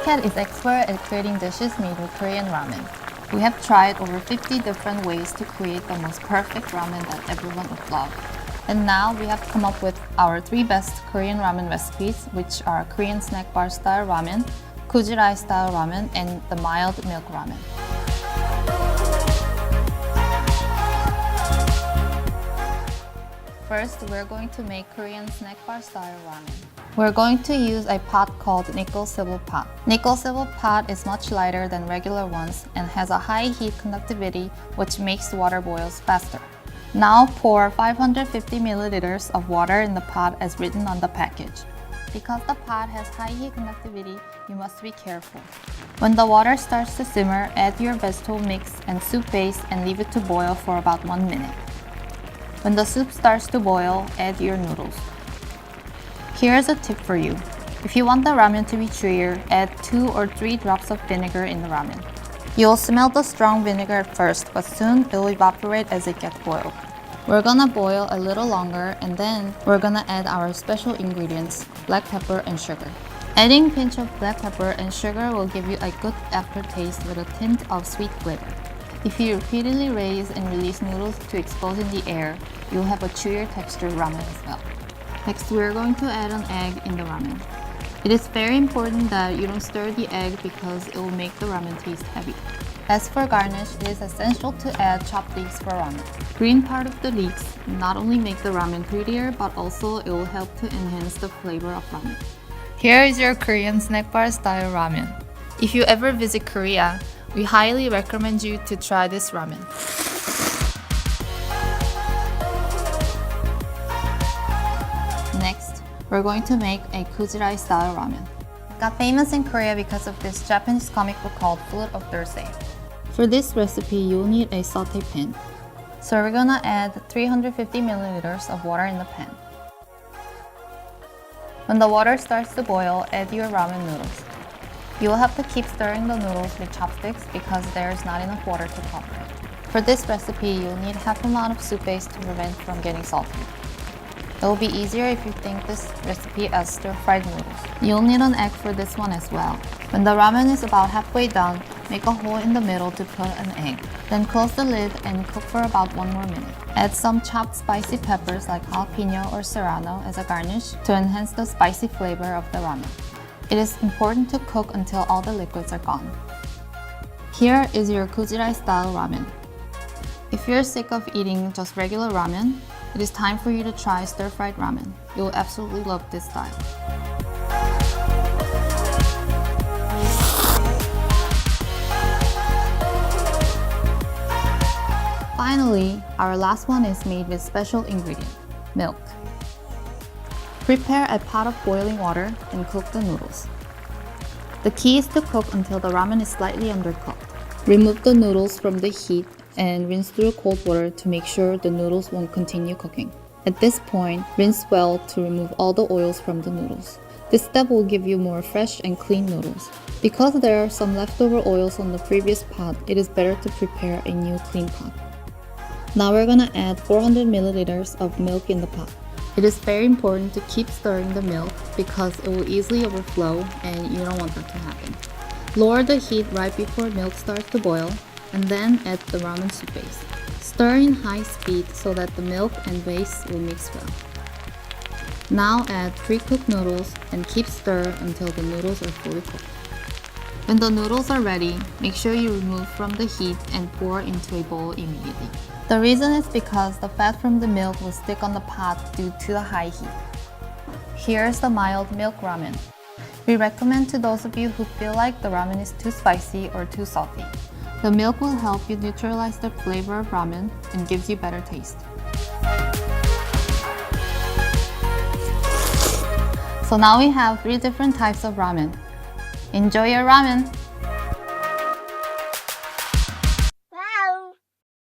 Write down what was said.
COOKAT is expert at creating dishes made with Korean ramen. We have tried over 50 different ways to create the most perfect ramen that everyone would love. And now we have come up with our 3 best Korean ramen recipes, which are Korean snack bar style ramen, kujirai style ramen, and the mild milk ramen. First, we're going to make Korean snack bar style ramen. We're going to use a pot called nickel silver pot. Nickel silver pot is much lighter than regular ones and has a high heat conductivity, which makes water boils faster. Now pour 550 milliliters of water in the pot as written on the package. Because the pot has high heat conductivity, you must be careful. When the water starts to simmer, add your vegetable mix and soup base and leave it to boil for about 1 minute. When the soup starts to boil, add your noodles. Here's a tip for you. If you want the ramen to be chewier, add 2 or 3 drops of vinegar in the ramen. You'll smell the strong vinegar at first, but soon it'll evaporate as it gets boiled. We're gonna boil a little longer and then we're gonna add our special ingredients, black pepper and sugar. Adding a pinch of black pepper and sugar will give you a good aftertaste with a tint of sweet flavor. If you repeatedly raise and release noodles to expose in the air, you'll have a chewier textured ramen as well. Next, we're going to add an egg in the ramen. It is very important that you don't stir the egg because it will make the ramen taste heavy. As for garnish, it is essential to add chopped leeks for ramen. Green part of the leeks not only make the ramen prettier, but also it will help to enhance the flavor of ramen. Here is your Korean snack bar style ramen. If you ever visit Korea, we highly recommend you to try this ramen. Next, we're going to make a kujirai style ramen. It got famous in Korea because of this Japanese comic book called Fruit of Thursday. For this recipe, you'll need a saute pan. So we're gonna add 350 milliliters of water in the pan. When the water starts to boil, add your ramen noodles. You will have to keep stirring the noodles with chopsticks because there is not enough water to cover it. For this recipe, you'll need half amount of soup base to prevent from getting salty. It will be easier if you think this recipe as stir-fried noodles. You'll need an egg for this one as well. When the ramen is about halfway done, make a hole in the middle to put an egg. Then close the lid and cook for about 1 more minute. Add some chopped spicy peppers like jalapeno or serrano as a garnish to enhance the spicy flavor of the ramen. It is important to cook until all the liquids are gone. Here is your kujirai style ramen. If you're sick of eating just regular ramen, it is time for you to try stir-fried ramen. You'll absolutely love this style. Finally, our last one is made with special ingredient, milk. Prepare a pot of boiling water and cook the noodles. The key is to cook until the ramen is slightly undercooked. Remove the noodles from the heat and rinse through cold water to make sure the noodles won't continue cooking. At this point, rinse well to remove all the oils from the noodles. This step will give you more fresh and clean noodles. Because there are some leftover oils on the previous pot, it is better to prepare a new clean pot. Now we're gonna add 400 milliliters of milk in the pot. It is very important to keep stirring the milk because it will easily overflow and you don't want that to happen. Lower the heat right before milk starts to boil and then add the ramen soup base. Stir in high speed so that the milk and base will mix well. Now add pre-cooked noodles and keep stir until the noodles are fully cooked. When the noodles are ready, make sure you remove from the heat and pour into a bowl immediately. The reason is because the fat from the milk will stick on the pot due to the high heat. Here's the mild milk ramen. We recommend to those of you who feel like the ramen is too spicy or too salty. The milk will help you neutralize the flavor of ramen and gives you better taste. So now we have 3 different types of ramen. Enjoy your ramen!